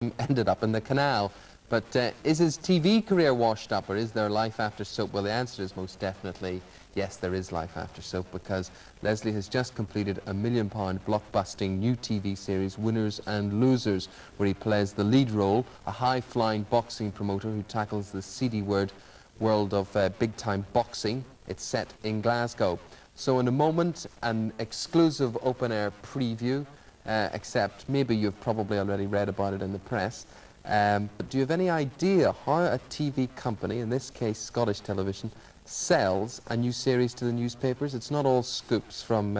ended up in the canal. But is his TV career washed up, or is there life after soap? Well, the answer is most definitely yes, there is life after soap, because Leslie has just completed a £1 million blockbusting new TV series, Winners and Losers, where he plays the lead role, a high-flying boxing promoter who tackles the seedy world of big-time boxing. It's set in Glasgow. So in a moment, an exclusive open-air preview, except maybe you've probably already read about it in the press. But do you have any idea how a TV company, in this case Scottish Television, sells a new series to the newspapers? It's not all scoops from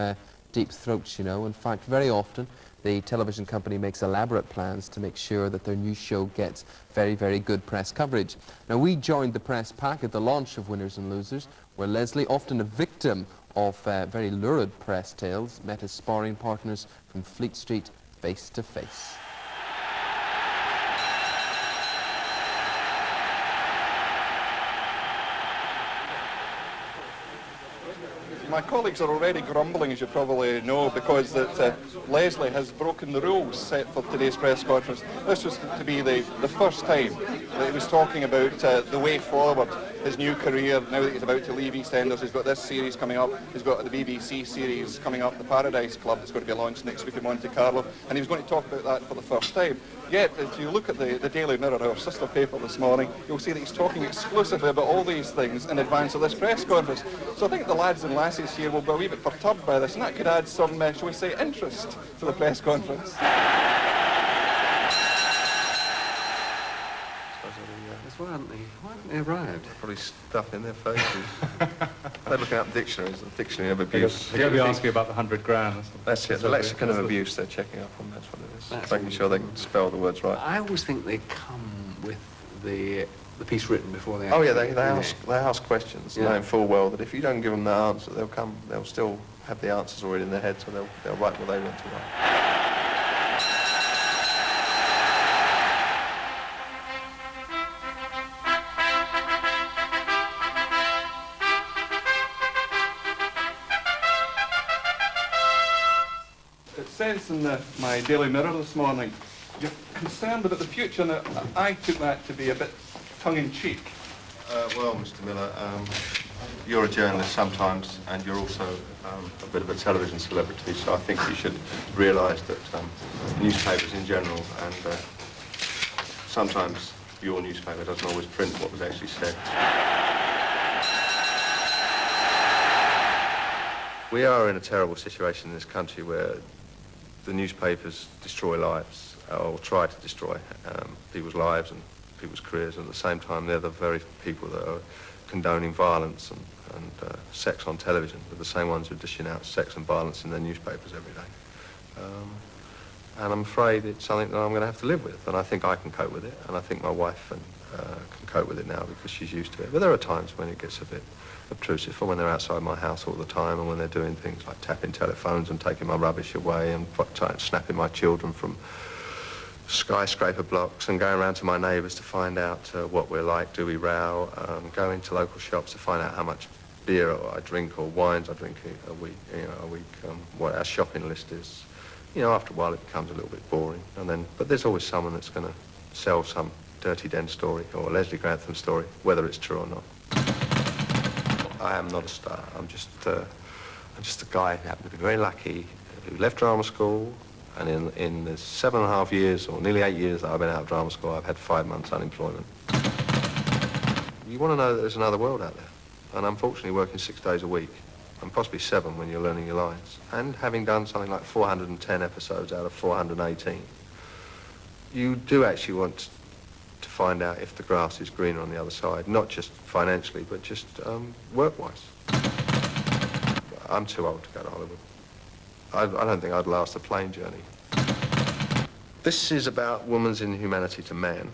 deep throats, you know. In fact, very often the television company makes elaborate plans to make sure that their new show gets very, very good press coverage. Now, we joined the press pack at the launch of Winners and Losers, where Leslie, often a victim of very lurid press tales, met his sparring partners from Fleet Street face to face. My colleagues are already grumbling, as you probably know, because that Leslie has broken the rules set for today's press conference. This was to be the first time that he was talking about the way forward, his new career, now that he's about to leave EastEnders. He's got this series coming up, he's got the BBC series coming up, the Paradise Club, that's going to be launched next week in Monte Carlo, and he was going to talk about that for the first time. Yet, if you look at the Daily Mirror, our sister paper this morning, you'll see that he's talking exclusively about all these things in advance of this press conference. So I think the lads and lasses here will be a wee bit perturbed by this, and that could add some, shall we say, interest to the press conference. Why haven't they arrived? Probably stuff in their faces. They're looking up dictionaries, the dictionary of abuse. They're going to be asking about the 100 grand. That's it, the lexicon of abuse they're checking up on, that's what it is. That's making sure they can spell the words right. I always think they come with the piece written before they... Oh yeah, they ask questions, yeah, knowing full well that if you don't give them the answer, they'll still have the answers already in their head, so they'll write what they want to write. It says in my Daily Mirror this morning, you're concerned about the future, and I took that to be a bit tongue-in-cheek. Well, Mr. Miller, you're a journalist sometimes, and you're also a bit of a television celebrity, so I think you should realise that newspapers in general, and sometimes your newspaper doesn't always print what was actually said. We are in a terrible situation in this country where the newspapers destroy lives, or try to destroy people's lives and people's careers, and at the same time they're the very people that are condoning violence and sex on television. They're the same ones who are dishing out sex and violence in their newspapers every day. And I'm afraid it's something that I'm going to have to live with, and I think I can cope with it, and I think my wife can cope with it now because she's used to it. But there are times when it gets a bit obtrusive, or when they're outside my house all the time, and when they're doing things like tapping telephones and taking my rubbish away and snapping my children from skyscraper blocks and going around to my neighbours to find out what we're like, do we row, going to local shops to find out how much beer I drink or wines I drink a week, what our shopping list is. You know, after a while it becomes a little bit boring, but there's always someone that's going to sell some Dirty Den story or Leslie Grantham story, whether it's true or not. I am not a star. I'm just a guy who happened to be very lucky, who left drama school, and in the 7.5 years, or nearly 8 years that I've been out of drama school, I've had 5 months unemployment. You want to know that there's another world out there, and unfortunately working 6 days a week, and possibly 7 when you're learning your lines, and having done something like 410 episodes out of 418, you do actually want to find out if the grass is greener on the other side, not just financially, but just work-wise. I'm too old to go to Hollywood. I don't think I'd last a plane journey. This is about woman's inhumanity to man,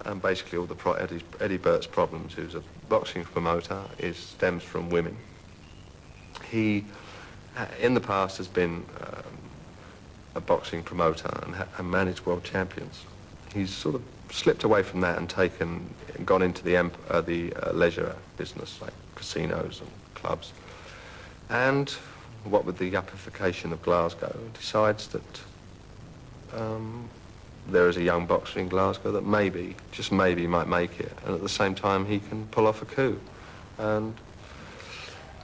and basically all the Eddie Burt's problems, who's a boxing promoter, stems from women. He, in the past, has been a boxing promoter and managed world champions. He's sort of slipped away from that and gone into the leisure business, like casinos and clubs. And what with the yuppification of Glasgow, decides that there is a young boxer in Glasgow that maybe, just maybe, might make it, and at the same time he can pull off a coup. And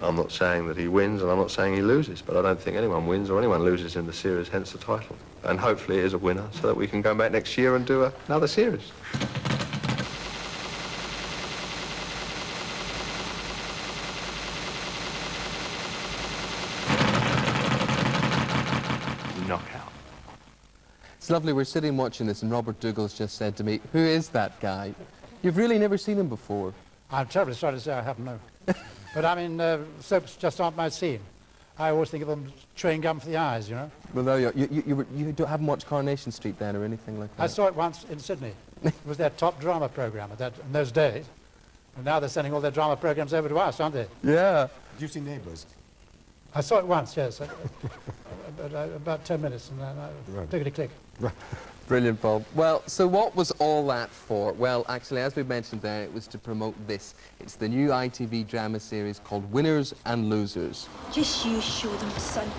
I'm not saying that he wins, and I'm not saying he loses, but I don't think anyone wins or anyone loses in the series, hence the title. And hopefully it is a winner, so that we can go back next year and do another series. Knockout. It's lovely, we're sitting watching this and Robert Dougall's just said to me, who is that guy? You've really never seen him before. I'm terribly sorry to say I haven't, no. But I mean, soaps just aren't my scene. I always think of them chewing gum for the eyes, you know. Well, no, you haven't watched Coronation Street then or anything like that? I saw it once in Sydney. It was their top drama programme in those days. And now they're sending all their drama programmes over to us, aren't they? Yeah. Did you see Neighbours? I saw it once, yes. About 10 minutes, and then clickety-click. Brilliant, Bob. Well, so what was all that for? Well, actually, as we mentioned there, it was to promote this. It's the new ITV drama series called Winners and Losers. Just you show them, son.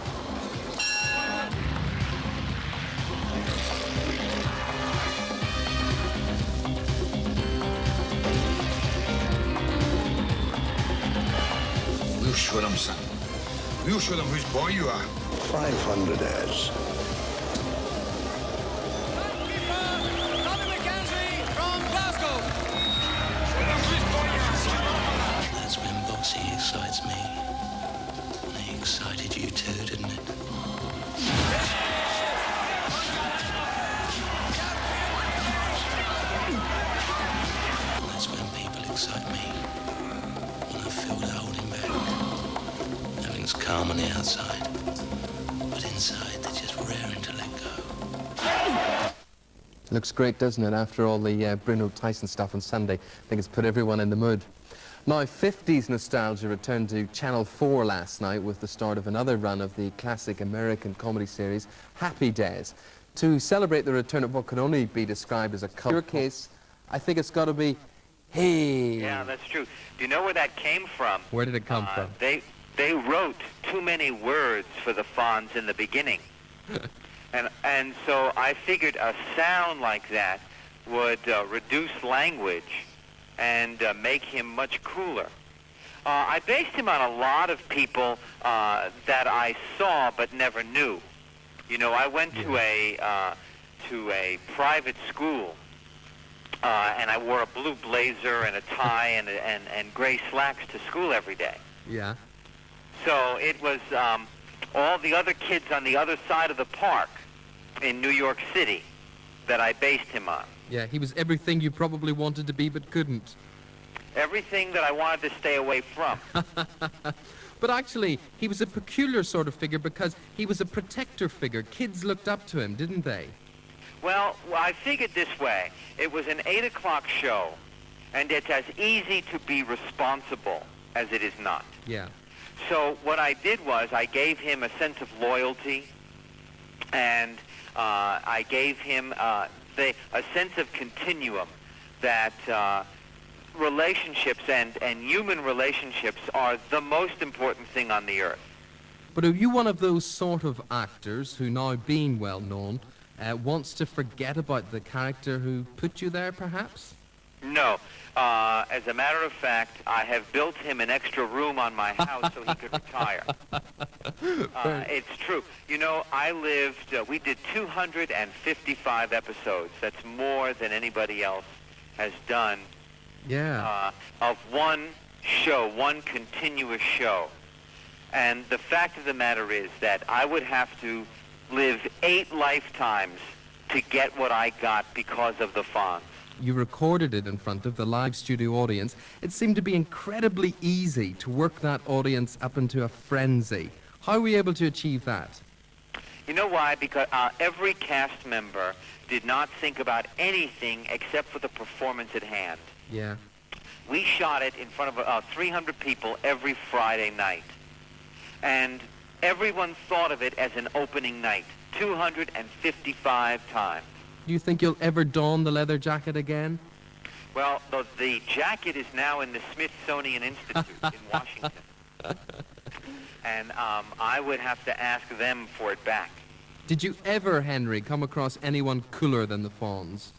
We'll show them, son. We'll show them whose boy you are. 500 airs. That's when Boxy excites me. He excited you too, didn't it? That's when people excite me. When I feel they're holding back. Everything's calm on the outside, but inside they're just raring to let go. Looks great, doesn't it, after all the Bruno Tyson stuff on Sunday. I think it's put everyone in the mood. Now, 50s nostalgia returned to Channel 4 last night with the start of another run of the classic American comedy series, Happy Days. To celebrate the return of what can only be described as a cult. In your case, I think it's got to be, hey. Yeah, that's true. Do you know where that came from? Where did it come from? They wrote too many words for the Fonz in the beginning. And so I figured a sound like that would reduce language and make him much cooler. I based him on a lot of people that I saw but never knew. You know, I went to a private school, and I wore a blue blazer and a tie and gray slacks to school every day. Yeah. So it was all the other kids on the other side of the park in New York City that I based him on. Yeah, he was everything you probably wanted to be but couldn't. Everything that I wanted to stay away from. But actually, he was a peculiar sort of figure because he was a protector figure. Kids looked up to him, didn't they? Well, I figured this way. It was an 8 o'clock show, and it's as easy to be responsible as it is not. Yeah. So what I did was I gave him a sense of loyalty, and I gave him a sense of continuum that relationships and human relationships are the most important thing on the earth. But are you one of those sort of actors who, now being well known, wants to forget about the character who put you there, perhaps? No. As a matter of fact, I have built him an extra room on my house so he could retire. It's true. You know, we did 255 episodes. That's more than anybody else has done. Yeah. Of one show, one continuous show. And the fact of the matter is that I would have to live 8 lifetimes to get what I got because of the Fonz. You recorded it in front of the live studio audience. It seemed to be incredibly easy to work that audience up into a frenzy. How were you able to achieve that? You know why? Because every cast member did not think about anything except for the performance at hand. Yeah. We shot it in front of 300 people every Friday night. And everyone thought of it as an opening night, 255 times. Do you think you'll ever don the leather jacket again? Well, the jacket is now in the Smithsonian Institute in Washington. And I would have to ask them for it back. Did you ever, Henry, come across anyone cooler than the Fawns?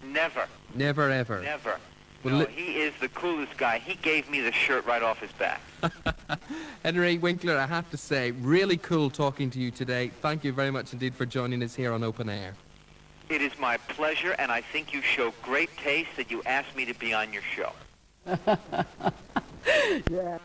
Never. Never, ever? Never. Well, no, he is the coolest guy. He gave me the shirt right off his back. Henry Winkler, I have to say, really cool talking to you today. Thank you very much indeed for joining us here on Open Air. It is my pleasure, and I think you show great taste that you asked me to be on your show. Yeah.